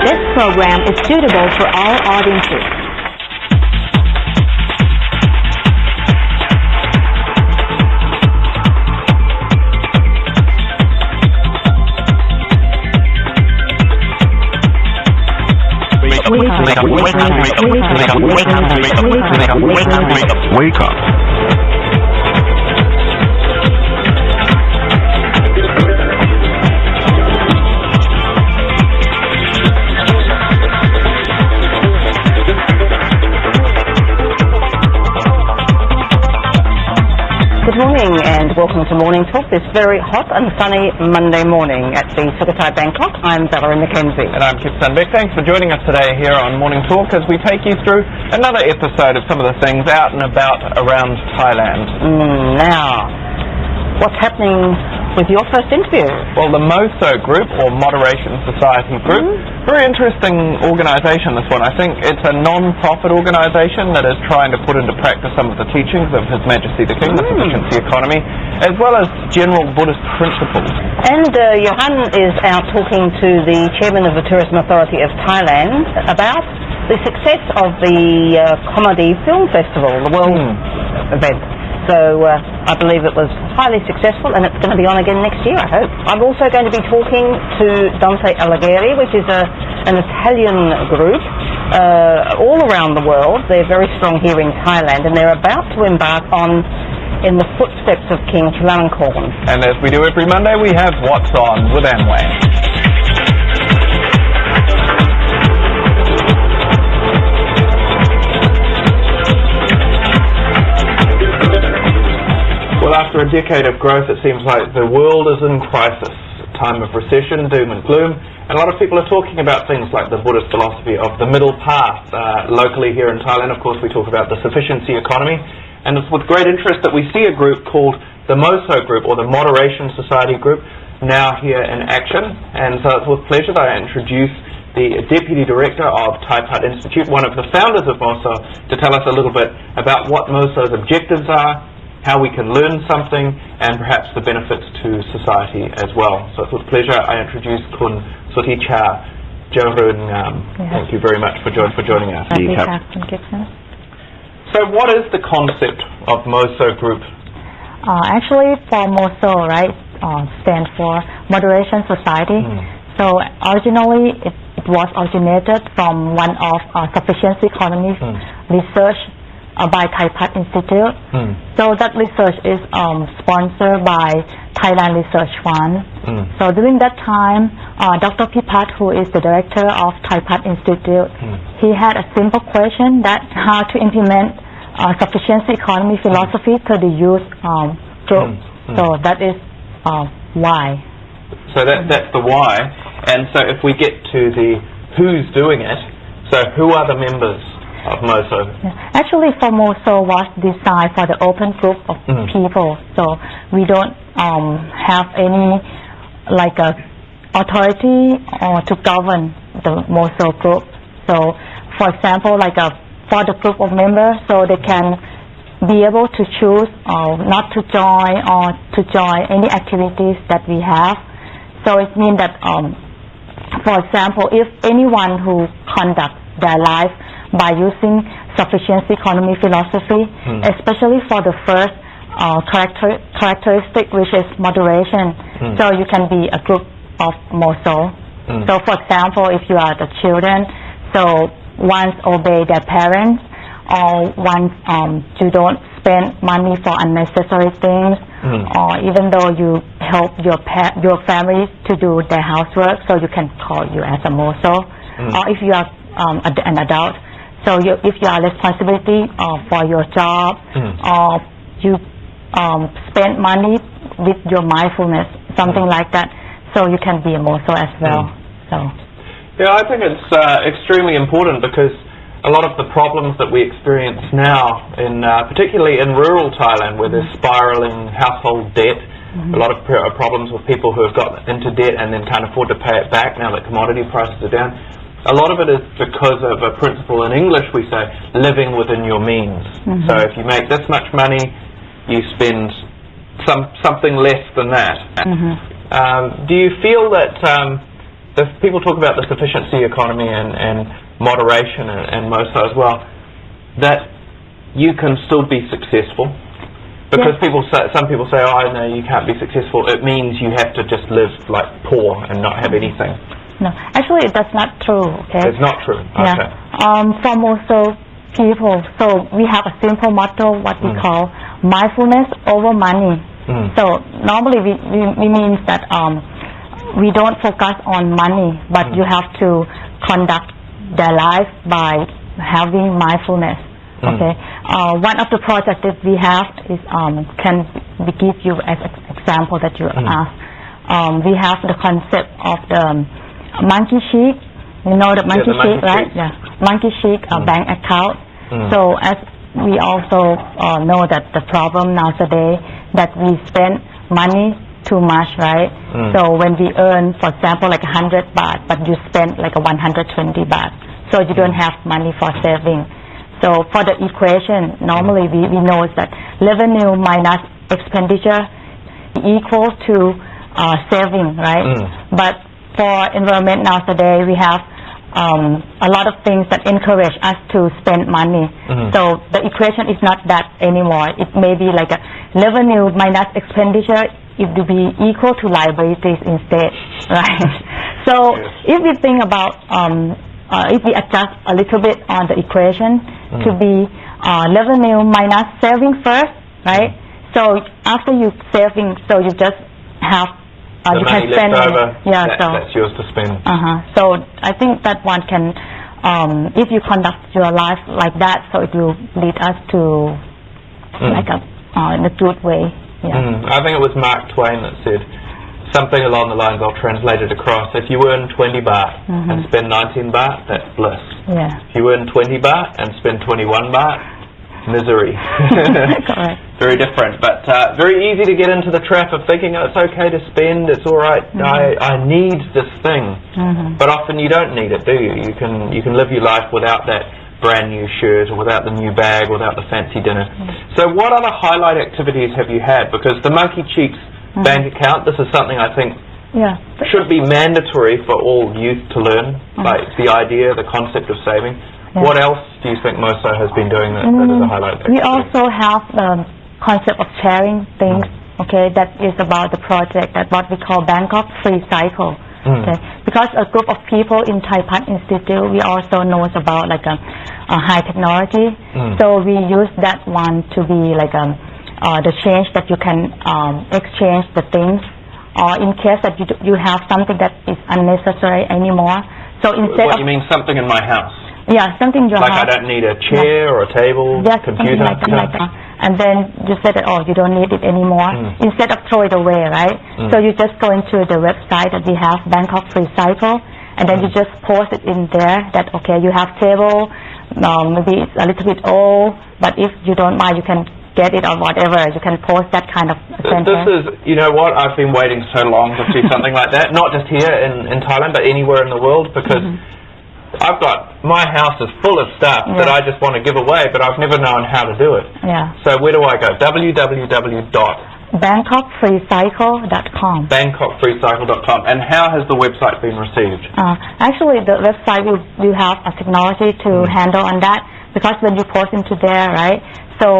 This program is suitable for all audiences. Wake up. Good morning and welcome to Morning Talk this very hot and sunny Monday morning at the Sutisha, Bangkok. I'm Valerie McKenzie. And I'm Kip Sunbeck. Thanks for joining us today here on Morning Talk as we take you through another episode of some of the things out and about around Thailand. Now, what's happening with your first interview? Well, the MOSO Group, or Moderation Society Group, very interesting organisation, this one. I think it's a non-profit organisation that is trying to put into practice some of the teachings of His Majesty the King, the sufficiency economy, as well as general Buddhist principles. And Johan is out talking to the Chairman of the Tourism Authority of Thailand about the success of the Comedy Film Festival, the World event. So I believe it was highly successful and it's going to be on again next year, I hope. I'm also going to be talking to Dante Alighieri, which is an Italian group all around the world. They're very strong here in Thailand and they're about to embark on in the footsteps of King Charoenngam. And as we do every Monday, we have What's On with Anway. Well, after a decade of growth, it seems like the world is in crisis. A time of recession, doom and gloom. And a lot of people are talking about things like the Buddhist philosophy of the middle path. Locally here in Thailand, of course, we talk about the sufficiency economy. And it's with great interest that we see a group called the MOSO Group, or the Moderation Society Group, now here in action. And so it's with pleasure that I introduce the Deputy Director of Thai Part Institute, one of the founders of MOSO, to tell us a little bit about what MOSO's objectives are, how we can learn something, and perhaps the benefits to society as well. So it's with pleasure I introduce Kun Sutisha Charoenngam. Thank you very much for joining us. So what is the concept of MOSO Group? Actually, for MOSO, right, stands for Moderation Society. So originally, it was originated from one of sufficiency economy research by Thai Part Institute. So that research is sponsored by Thailand Research Fund. So during that time, Dr. Pipat, who is the director of Thai Part Institute, he had a simple question that how to implement sufficiency economy philosophy to the youth group. So that is why. So that's the why. And so if we get to the who's doing it, so who are the members of MOSO? Actually, for MOSO was designed for the open group of people, so we don't have any like authority to govern the MOSO group. So, for example, like for the group of members, so they can be able to choose not to join or to join any activities that we have. So it means that, for example, if anyone who conducts their life by using sufficiency economy philosophy, especially for the first characteristic, which is moderation. So you can be a group of MOSO. So for example, if you are the children, so once obey their parents, or once you don't spend money for unnecessary things, or even though you help your family to do their housework, so you can call you as a MOSO. Or if you are an adult, so if you are responsibility for your job, or you spend money with your mindfulness, something like that, so you can be a MOSO as well. So yeah, I think it's extremely important because a lot of the problems that we experience now, particularly in rural Thailand, where there's spiraling household debt, a lot of problems with people who have got into debt and then can't afford to pay it back now that commodity prices are down. A lot of it is because of a principle in English we say, living within your means. So if you make this much money, you spend something less than that. Do you feel that if people talk about the sufficiency economy and moderation and MOSO as well, that you can still be successful. Because some people say, oh no, you can't be successful. It means you have to just live like poor and not have anything. No, actually that's not true. Okay. It's not true. Okay. Yeah. For most people, so we have a simple motto, what we call mindfulness over money. So normally we means that we don't focus on money, but you have to conduct their life by having mindfulness. Okay. One of the projects that we have is can we give you as an example that you asked. We have the concept of the monkey chic. You know the monkey chic, right? Yeah. Monkey chic bank account. So as we also know that the problem nowadays that we spend money too much, right? So when we earn, for example, like 100 baht, but you spend like 120 baht, so you don't have money for saving. So for the equation, normally we know that revenue minus expenditure equal to saving, right? But for environment nowadays, we have a lot of things that encourage us to spend money. So the equation is not that anymore. It may be like a revenue minus expenditure. It will be equal to liabilities instead, right? So if we think about if we adjust a little bit on the equation to be revenue minus saving first, right? So after you saving, so you just have the you money can spend left over, that's yours to spend. So I think that one can, if you conduct your life like that, so it will lead us to like in a good way. I think it was Mark Twain that said something along the lines, I'll translate it across, if you earn 20 baht and spend 19 baht, that's bliss. If you earn 20 baht and spend 21 baht, misery. Correct. Very different, but very easy to get into the trap of thinking, oh, it's okay to spend, it's all right, I need this thing. But often you don't need it, do you? You can live your life without that brand new shirt or without the new bag, without the fancy dinner. So what other highlight activities have you had? Because the Monkey Cheeks bank account, this is something I think should be mandatory for all youth to learn, like the idea, the concept of saving. What else do you think MOSO has been doing that is a highlight activity? We also have the concept of sharing things, okay, that is about the project that what we call Bangkok Freecycle. Okay, because a group of people in Thaipat Institute, we also knows about like a high technology. So we use that one to be like the change that you can exchange the things, or in case that you have something that is unnecessary anymore. So instead what you mean, something in my house? Yeah, something you like have. I don't need a chair or a table, computer. Something like that. And then you said that, oh, you don't need it anymore. Instead of throw it away, right? So you just go into the website that we have, Bangkok Freecycle, and then you just post it in there that, okay, you have table, maybe it's a little bit old, but if you don't mind, you can get it or whatever. You can post that kind of sentence. This is, you know what, I've been waiting so long to see something like that, not just here in Thailand, but anywhere in the world, because I've got, my house is full of stuff that I just want to give away, but I've never known how to do it. So where do I go? www.bangkokfreecycle.com. Bangkokfreecycle.com. And how has the website been received? Actually, the website will have a technology to handle on that, because when you post into there, right, so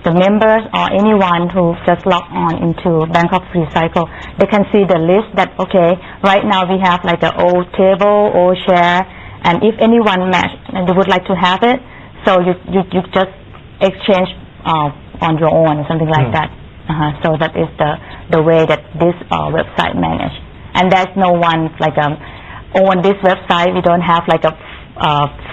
the members or anyone who just log on into Bangkok Freecycle, they can see the list that, okay, right now we have like an old table, old chair, and if anyone match and they would like to have it, so you just exchange on your own or something like that. So that is the way that this website managed. And there's no one like on this website we don't have like a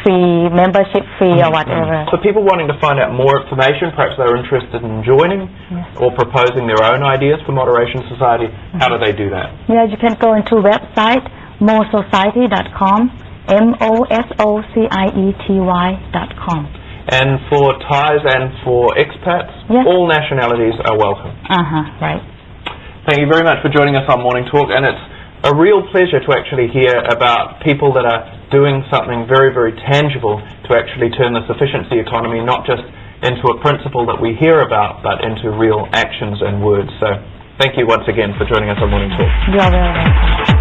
free membership fee or whatever. So people wanting to find out more information, perhaps they're interested in joining or proposing their own ideas for Moderation Society, how do they do that? Yeah, you can go into website mosociety.com, mosociety.com. And for Thais and for expats, all nationalities are welcome. Right. Thank you very much for joining us on Morning Talk, and it's a real pleasure to actually hear about people that are doing something very, very tangible to actually turn the sufficiency economy not just into a principle that we hear about, but into real actions and words. So thank you once again for joining us on Morning Talk. You're very welcome.